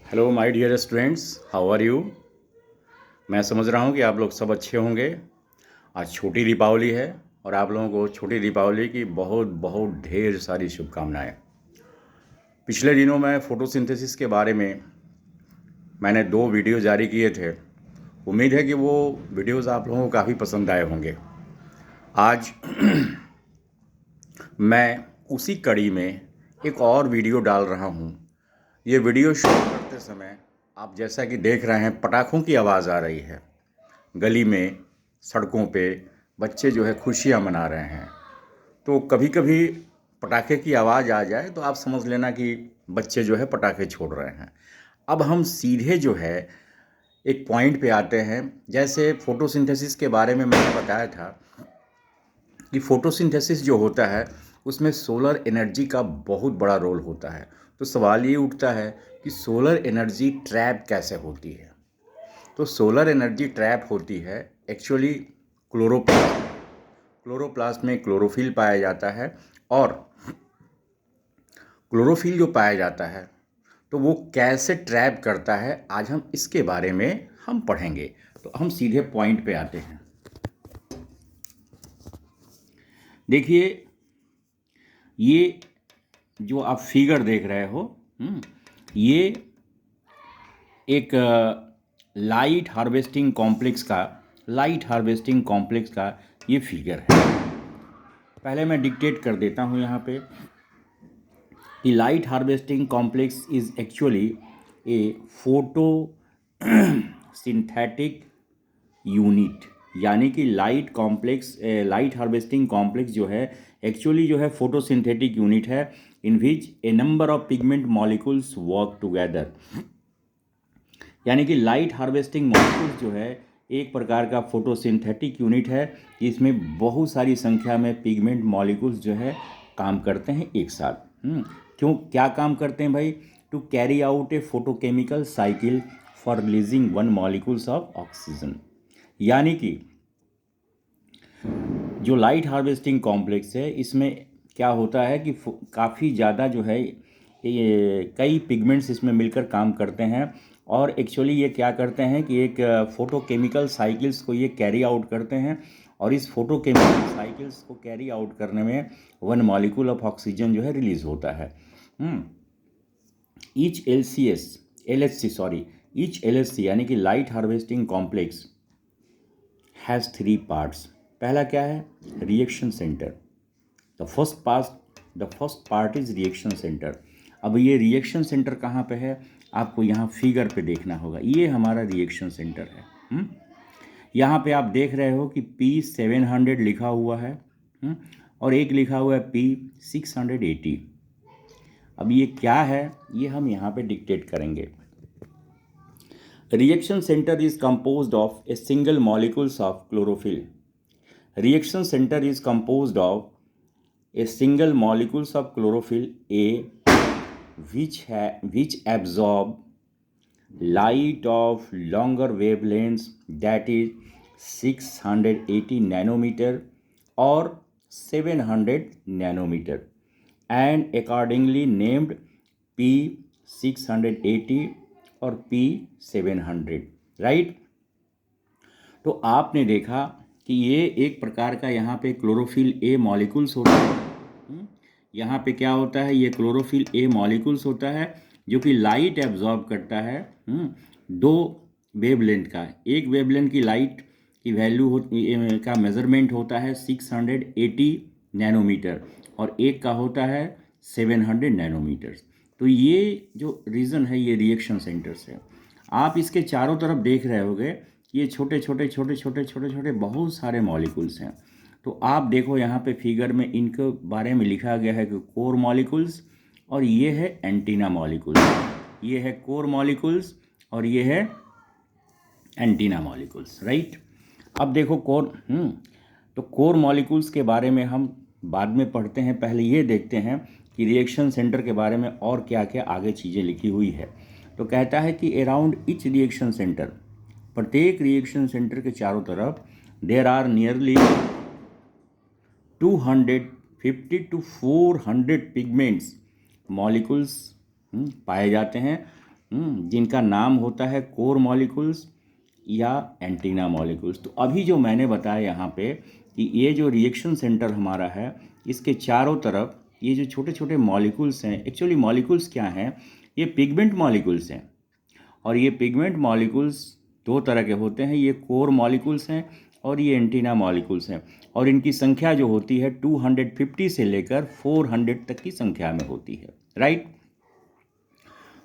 Hello my dear students, how are you. मैं समझ रहा हूँ कि आप लोग सब अच्छे होंगे। आज छोटी दीपावली है और आप लोगों को छोटी दीपावली की बहुत बहुत ढेर सारी शुभकामनाएं। पिछले दिनों में फोटोसिंथेसिस के बारे में मैंने 2 वीडियो जारी किए थे। उम्मीद है कि वो वीडियोस आप लोगों को काफ़ी पसंद आए होंगे। आज मैं उसी कड़ी में एक और वीडियो डाल रहा हूँ। ये वीडियो शूट करते समय आप जैसा कि देख रहे हैं, पटाखों की आवाज़ आ रही है। गली में, सड़कों पे बच्चे जो है खुशियाँ मना रहे हैं। तो कभी कभी पटाखे की आवाज़ आ जाए तो आप समझ लेना कि बच्चे जो है पटाखे छोड़ रहे हैं। अब हम सीधे जो है एक पॉइंट पे आते हैं। जैसे फोटोसिंथेसिस के बारे में मैंने बताया था कि फोटोसिंथेसिस जो होता है उसमें सोलर एनर्जी का बहुत बड़ा रोल होता है। तो सवाल ये उठता है कि सोलर एनर्जी ट्रैप कैसे होती है। तो सोलर एनर्जी ट्रैप होती है एक्चुअली क्लोरोप्लास्ट। क्लोरोप्लास्ट में क्लोरोफिल पाया जाता है और क्लोरोफिल जो पाया जाता है तो वो कैसे ट्रैप करता है, आज हम इसके बारे में हम पढ़ेंगे। तो हम सीधे पॉइंट पे आते हैं। देखिए, ये जो आप फिगर देख रहे हो, ये एक लाइट हार्वेस्टिंग कॉम्प्लेक्स का ये फिगर है। पहले मैं डिक्टेट कर देता हूँ यहाँ पे कि light harvesting complex is actually A photo synthetic unit. यानी कि लाइट हार्वेस्टिंग कॉम्प्लेक्स जो है एक्चुअली जो है फोटोसिंथेटिक यूनिट है in which a number of pigment molecules work together. यानी कि लाइट हार्वेस्टिंग मॉलिक्यूल्स जो है एक प्रकार का फोटोसिंथेटिक यूनिट है जिसमें बहुत सारी संख्या में पिगमेंट मॉलिक्यूल्स जो है काम करते हैं एक साथ। क्यों क्या काम करते हैं भाई? To carry out a photochemical cycle for releasing one molecules of oxygen. यानी कि जो लाइट हार्वेस्टिंग कॉम्प्लेक्स है इसमें क्या होता है कि काफ़ी ज़्यादा जो है ये कई पिगमेंट्स इसमें मिलकर काम करते हैं और एक्चुअली ये क्या करते हैं कि एक फोटोकेमिकल साइकिल्स को ये कैरी आउट करते हैं और इस फोटोकेमिकल साइकिल्स को कैरी आउट करने में वन मॉलिक्यूल ऑफ ऑक्सीजन जो है रिलीज होता है। ईच LHC यानी कि light harvesting complex has 3 parts. पहला क्या है? Reaction centre. The first part is reaction centre. अब ये रिएक्शन सेंटर कहाँ पे है? आपको यहाँ फिगर पे देखना होगा। ये हमारा रिएक्शन सेंटर है। यहाँ पे आप देख रहे हो कि P700 लिखा हुआ है और एक लिखा हुआ है P680। अब ये क्या है ये हम यहाँ पे डिक्टेट करेंगे। Reaction center is composed of a single molecules of chlorophyll. Reaction center is composed of a single molecules of chlorophyll A which absorb light of longer wavelengths, that is 680 nanometer or 700 nanometer, and accordingly named P680 और P700, right. तो आपने देखा कि ये एक प्रकार का यहाँ पे क्लोरोफिल ए मॉलिक्यूल्स होता है। यहाँ पे क्या होता है? ये क्लोरोफिल ए मॉलिक्यूल्स होता है जो कि लाइट एब्जॉर्ब करता है 2 वेवलेंथ का। एक वेवलेंथ की लाइट की वैल्यू का मेजरमेंट होता है 680 नैनोमीटर और एक का होता है 700 नैनोमीटर। तो ये जो रीजन है ये रिएक्शन सेंटर्स है। आप इसके चारों तरफ देख रहे होगे ये छोटे छोटे बहुत सारे मॉलिक्यूल्स हैं। तो आप देखो यहाँ पे फिगर में इनके बारे में लिखा गया है कि कोर मॉलिक्यूल्स और ये है एंटीना मॉलिक्यूल्स। ये है कोर मॉलिक्यूल्स और ये है एंटीना मॉलिक्यूल्स, राइट। अब देखो तो कोर मॉलिक्यूल्स के बारे में हम बाद में पढ़ते हैं। पहले ये देखते हैं कि रिएक्शन सेंटर के बारे में और क्या क्या आगे चीज़ें लिखी हुई है। तो कहता है कि अराउंड ईच रिएक्शन सेंटर, प्रत्येक रिएक्शन सेंटर के चारों तरफ there are nearly 250 to 400 pigments molecules पाए जाते हैं। जिनका नाम होता है कोर मॉलिक्यूल्स या एंटीना मॉलिक्यूल्स। तो अभी जो मैंने बताया यहाँ पे कि ये जो रिएक्शन सेंटर हमारा है, इसके चारों तरफ ये जो छोटे छोटे मॉलिक्यूल्स हैं, एक्चुअली मॉलिक्यूल्स क्या हैं, ये पिगमेंट मॉलिक्यूल्स हैं। और ये पिगमेंट मॉलिक्यूल्स दो तरह के होते हैं, ये कोर मॉलिक्यूल्स हैं और ये एंटीना मॉलिक्यूल्स हैं। और इनकी संख्या जो होती है 250 से लेकर 400 तक की संख्या में होती है, राइट।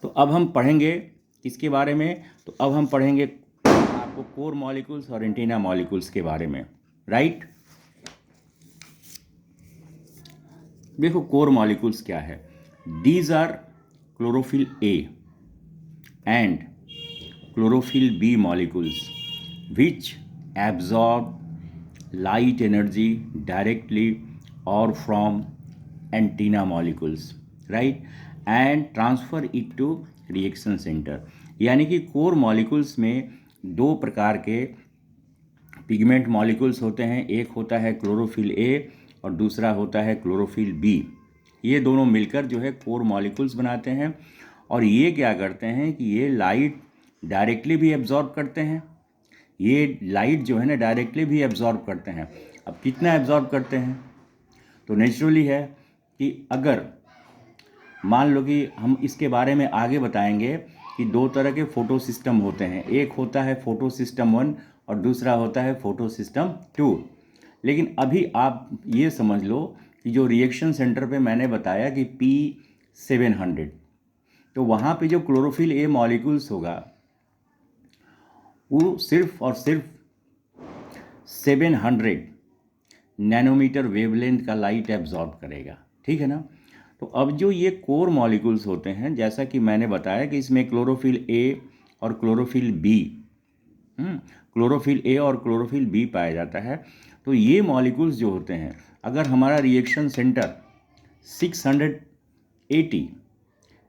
तो अब हम पढ़ेंगे किसके बारे में, तो अब हम पढ़ेंगे आपको कोर मॉलिक्यूल्स और एंटीना मॉलिक्यूल्स के बारे में, राइट। देखो कोर मॉलिक्यूल्स क्या है, these are chlorophyll a and chlorophyll b molecules which absorb light energy directly or from antenna molecules, right, and transfer it to reaction center। यानी कि core molecules में दो प्रकार के पिगमेंट मॉलिक्यूल्स होते हैं, एक होता है क्लोरोफिल ए और दूसरा होता है क्लोरोफिल बी। ये दोनों मिलकर जो है कोर मॉलिक्यूल्स बनाते हैं। और ये क्या करते हैं कि ये लाइट डायरेक्टली भी एब्जॉर्ब करते हैं, ये लाइट जो है ना डायरेक्टली भी एब्जॉर्ब करते हैं। अब कितना एब्जॉर्ब करते हैं, तो नेचुरली है कि अगर मान लो कि हम इसके बारे में आगे बताएंगे कि दो तरह के फोटो सिस्टम होते हैं, एक होता है फोटो सिस्टम 1 और दूसरा होता है फोटो सिस्टम 2। लेकिन अभी आप ये समझ लो कि जो रिएक्शन सेंटर पे मैंने बताया कि P700, तो वहाँ पे जो क्लोरोफिल ए मॉलिक्यूल्स होगा वो सिर्फ और सिर्फ 700 नैनोमीटर वेवलेंथ का लाइट एब्जॉर्ब करेगा, ठीक है ना। तो अब जो ये कोर मॉलिक्यूल्स होते हैं, जैसा कि मैंने बताया कि इसमें क्लोरोफिल ए और क्लोरोफिल बी, क्लोरोफिल ए और क्लोरोफिल बी पाया जाता है। तो ये मॉलिक्यूल्स जो होते हैं, अगर हमारा रिएक्शन सेंटर 680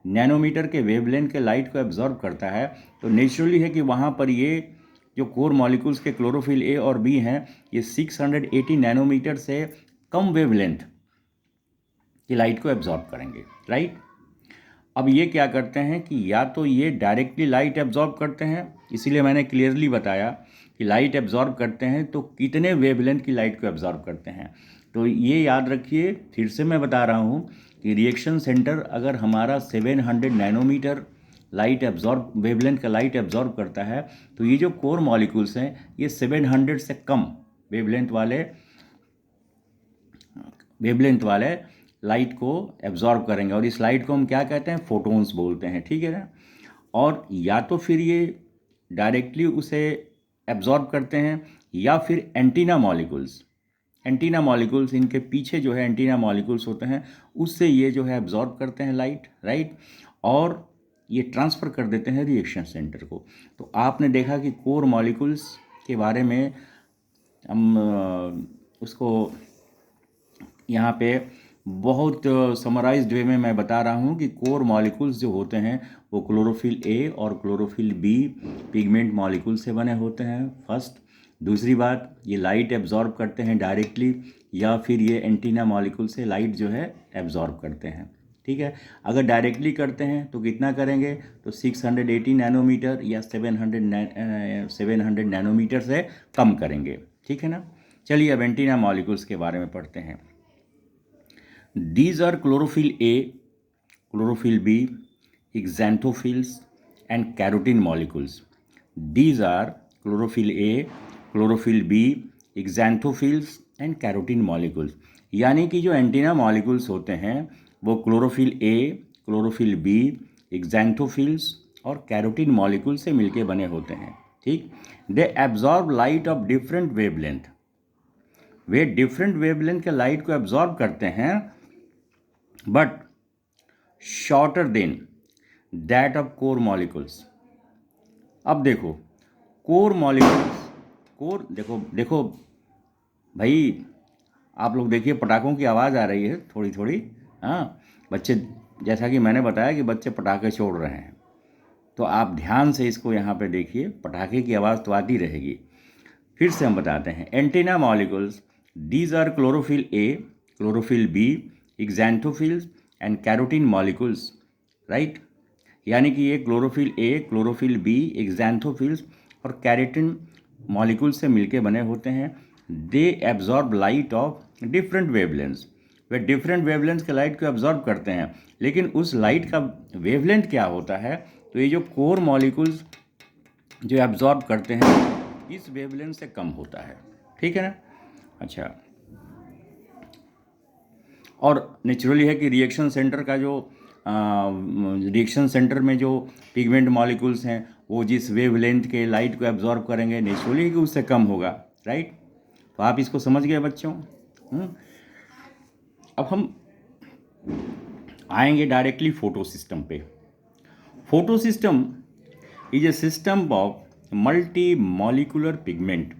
नैनोमीटर के वेवलेंथ के लाइट को एब्जॉर्ब करता है, तो नेचुरली है कि वहाँ पर ये जो कोर मॉलिक्यूल्स के क्लोरोफिल ए और बी हैं, ये 680 नैनोमीटर से कम वेवलेंथ की लाइट को एब्जॉर्ब करेंगे, राइट। अब ये क्या करते हैं कि या तो ये डायरेक्टली लाइट एब्जॉर्ब करते हैं, इसीलिए मैंने क्लियरली बताया कि लाइट एब्जॉर्ब करते हैं तो कितने वेवलेंथ की लाइट को एब्जॉर्ब करते हैं। तो ये याद रखिए, फिर से मैं बता रहा हूँ कि रिएक्शन सेंटर अगर हमारा 700 नैनोमीटर लाइट एब्जॉर्ब वेवलेंथ का लाइट एब्जॉर्ब करता है, तो ये जो कोर मॉलिक्यूल्स हैं ये 700 से कम वेवलेंथ वाले लाइट को एब्जॉर्ब करेंगे। और इस लाइट को हम क्या कहते हैं, फोटोन्स बोलते हैं, ठीक है ना। और या तो फिर ये डायरेक्टली उसे एब्जॉर्ब करते हैं या फिर एंटीना मॉलिक्यूल्स इनके पीछे जो है एंटीना मॉलिक्यूल्स होते हैं, उससे ये जो है एब्जॉर्ब करते हैं लाइट, राइट, और ये ट्रांसफ़र कर देते हैं रिएक्शन सेंटर को। तो आपने देखा कि कोर मॉलिक्यूल्स के बारे में हम उसको यहाँ पे बहुत समराइज्ड वे में मैं बता रहा हूँ कि कोर मॉलिक्यूल्स जो होते हैं वो क्लोरोफिल ए और क्लोरोफिल बी पिगमेंट मॉलिक्यूल से बने होते हैं, फर्स्ट। दूसरी बात, ये लाइट एब्जॉर्ब करते हैं डायरेक्टली या फिर ये एंटीना मॉलिक्यूल से लाइट जो है एब्जॉर्ब करते हैं, ठीक है। अगर डायरेक्टली करते हैं तो कितना करेंगे, तो 680 नैनोमीटर या 700 नैनोमीटर से कम करेंगे, ठीक है ना। चलिए अब एंटीना मॉलिक्यूल्स के बारे में पढ़ते हैं। These are chlorophyll A, chlorophyll B, xanthophylls and carotene molecules. These are chlorophyll A, chlorophyll B, xanthophylls and carotene molecules। यानी कि जो एंटीना मॉलिक्यूल्स होते हैं वो क्लोरोफिल ए, क्लोरोफिल बी, एक्जेंथोफिल्स और कैरोटीन मॉलिक्यूल से मिलके बने होते हैं, ठीक। दे absorb light of different wavelength, way different wavelength के लाइट को एब्जॉर्ब करते हैं, but shorter than that of core molecules. अब देखो कोर मॉलिक्यूल्स, कोर देखो भाई, आप लोग देखिए पटाखों की आवाज़ आ रही है थोड़ी थोड़ी, हाँ बच्चे, जैसा कि मैंने बताया कि बच्चे पटाखे छोड़ रहे हैं, तो आप ध्यान से इसको यहाँ पे देखिए, पटाखे की आवाज़ तो आती रहेगी। फिर से हम बताते हैं, antenna molecules, these are chlorophyll a, chlorophyll b, xanthophylls and carotene molecules, right. यानी कि ये chlorophyll a, chlorophyll b, xanthophylls और कैरोटीन मॉलिक्यूल से मिलके बने होते हैं। They absorb light of different wavelengths, वे डिफरेंट वेवलेंथ के लाइट को एब्जॉर्ब करते हैं, लेकिन उस लाइट का वेवलेंथ क्या होता है, तो ये जो कोर मॉलिक्यूल्स जो एब्जॉर्ब करते हैं इस वेवलेंथ से कम होता है। ठीक है ना। अच्छा, और नेचुरली है कि रिएक्शन सेंटर का जो रिएक्शन सेंटर में जो पिगमेंट मॉलिक्यूल्स हैं वो जिस वेवलेंथ के लाइट को एब्जॉर्ब करेंगे नेचुरली है कि उससे कम होगा, राइट। तो आप इसको समझ गए बच्चों। अब हम आएंगे डायरेक्टली फोटो सिस्टम पे। Photo system is a system of multi molecular pigment.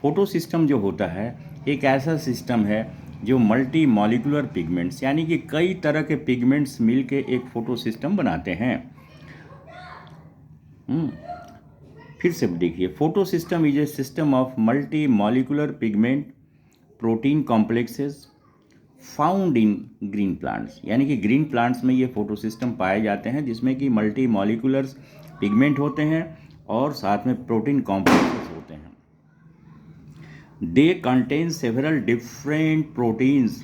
Photo system जो होता है एक ऐसा सिस्टम है जो मल्टी मॉलिकुलर पिगमेंट्स यानी कि कई तरह के पिगमेंट्स मिलके एक फोटो सिस्टम बनाते हैं। फिर से देखिए, photo system is a system of multi molecular pigment protein complexes found in green plants. यानी कि ग्रीन प्लांट्स में ये फोटो सिस्टम पाए जाते हैं जिसमें कि मल्टी मॉलिकुलर पिगमेंट होते हैं और साथ में प्रोटीन कॉम्प्लेक्सेस होते हैं। They contain several different proteins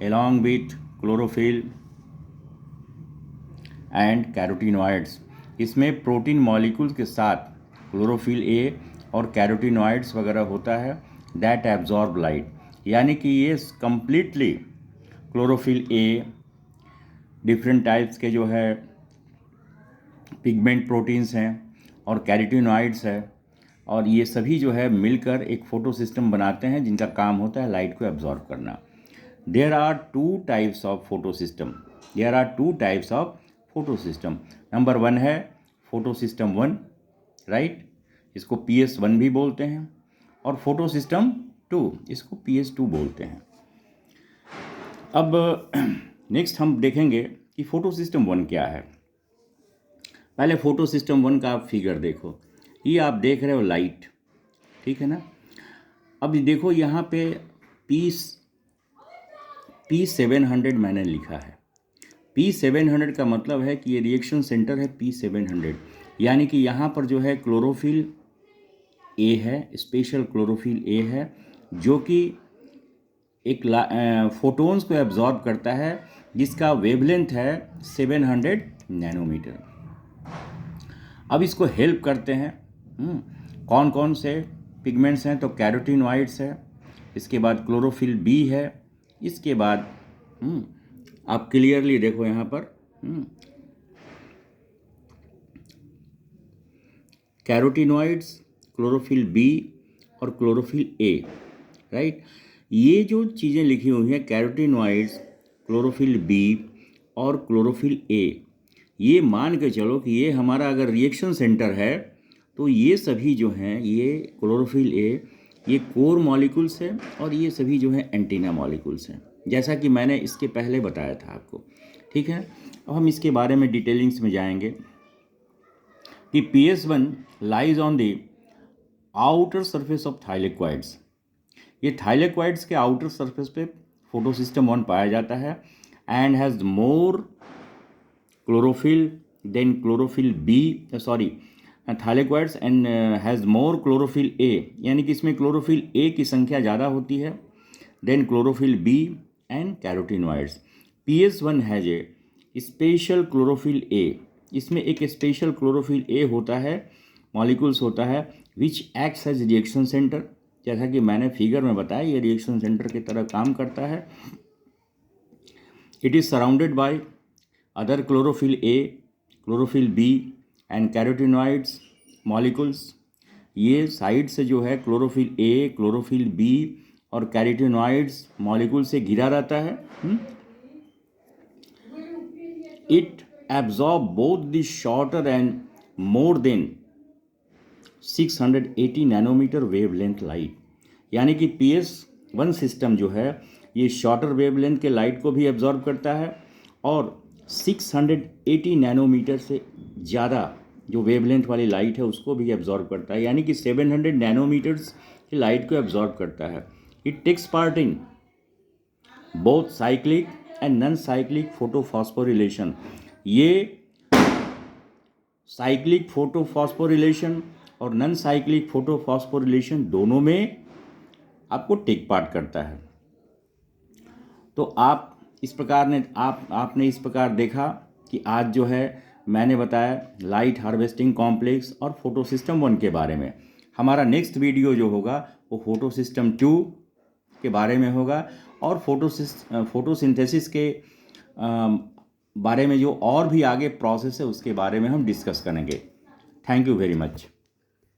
along with chlorophyll and carotenoids। इसमें प्रोटीन मॉलिक्यूल्स के साथ क्लोरोफिल ए और कैरोटीनॉइड्स वगैरह होता है दैट एब्जॉर्ब लाइट। यानी कि ये completely chlorophyll A, different types के जो है पिगमेंट प्रोटीन्स हैं और कैरोटीनॉइड्स है, और ये सभी जो है मिलकर एक फोटो सिस्टम बनाते हैं जिनका काम होता है लाइट को एब्जॉर्ब करना। There are two types of photo system. There are two types of photo system. Number 1 है फोटो सिस्टम 1, राइट, इसको PS1 भी बोलते हैं, और फोटो सिस्टम 2 इसको PS2 बोलते हैं। अब नेक्स्ट हम देखेंगे कि फोटो सिस्टम 1 क्या है। पहले फोटो सिस्टम 1 का आप फिगर देखो, ये आप देख रहे हो लाइट, ठीक है ना। अब देखो यहाँ पे P700 मैंने लिखा है। P700 का मतलब है कि ये रिएक्शन सेंटर है P700, यानी कि यहाँ पर जो है क्लोरोफिल ए है, स्पेशल क्लोरोफिल ए है, जो कि एक फोटोन्स को एब्जॉर्ब करता है जिसका वेवलेंथ है 700 नैनोमीटर। अब इसको हेल्प करते हैं कौन कौन से पिगमेंट्स हैं, तो कैरोटीनॉइड्स है, इसके बाद क्लोरोफिल बी है, इसके बाद आप क्लियरली देखो यहाँ पर कैरोटीनॉइड्स, क्लोरोफिल बी और क्लोरोफिल ए, राइट। ये जो चीज़ें लिखी हुई हैं कैरोटीनॉइड्स, क्लोरोफिल बी और क्लोरोफिल ए, ये मान के चलो कि ये हमारा अगर रिएक्शन सेंटर है तो ये सभी जो हैं, ये क्लोरोफिल ए, ये कोर मॉलिक्यूल्स हैं और ये सभी जो हैं एंटीना मॉलिक्यूल्स हैं, जैसा कि मैंने इसके पहले बताया था आपको, ठीक है। अब हम इसके बारे में डिटेलिंग्स में जाएंगे कि PS1 lies on the outer surface of thylakoids. ये थाइलेक्वाइड्स के आउटर सरफेस पे फोटो सिस्टम 1 पाया जाता है and has more chlorophyll than chlorophyll b, sorry thylakoids and has more chlorophyll a, यानी कि इसमें क्लोरोफिल ए की संख्या ज़्यादा होती है than chlorophyll b and carotenoids. PS1 has a special chlorophyll a, इसमें एक स्पेशल क्लोरोफिल ए होता है, मॉलिक्यूल्स होता है which acts as reaction centre, जैसा कि मैंने फिगर में बताया ये रिएक्शन सेंटर की तरह काम करता है। It is surrounded by other chlorophyll a, chlorophyll b and carotenoids molecules. ये साइड से जो है क्लोरोफिल ए, क्लोरोफिल बी और कैरोटीनॉइड्स मॉलिक्यूल से घिरा रहता है। It absorb both the shorter and more than 680 nanometre wavelength light, यानी कि PS1 सिस्टम जो है ये शॉर्टर वेवलेंथ के लाइट को भी एब्जॉर्ब करता है और 680 नैनोमीटर से ज़्यादा जो वेवलेंथ वाली लाइट है उसको भी एब्जॉर्ब करता है, यानी कि 700 नैनोमीटर्स की लाइट को एब्जॉर्ब करता है। It takes part in both cyclic and non cyclic photophosphorylation. ये साइक्लिक फोटोफॉस्फोरिलेशन और नॉन साइक्लिक फोटोफॉस्फोरिलेशन दोनों में आपको टेक पार्ट करता है। तो आप इस प्रकार ने आपने इस प्रकार देखा कि आज जो है मैंने बताया लाइट हार्वेस्टिंग कॉम्प्लेक्स और फोटो सिस्टम 1 के बारे में। हमारा नेक्स्ट वीडियो जो होगा वो फोटो सिस्टम 2 के बारे में होगा और फोटोसिंथेसिस के बारे में जो और भी आगे प्रोसेस है उसके बारे में हम डिस्कस करेंगे। Thank you very much.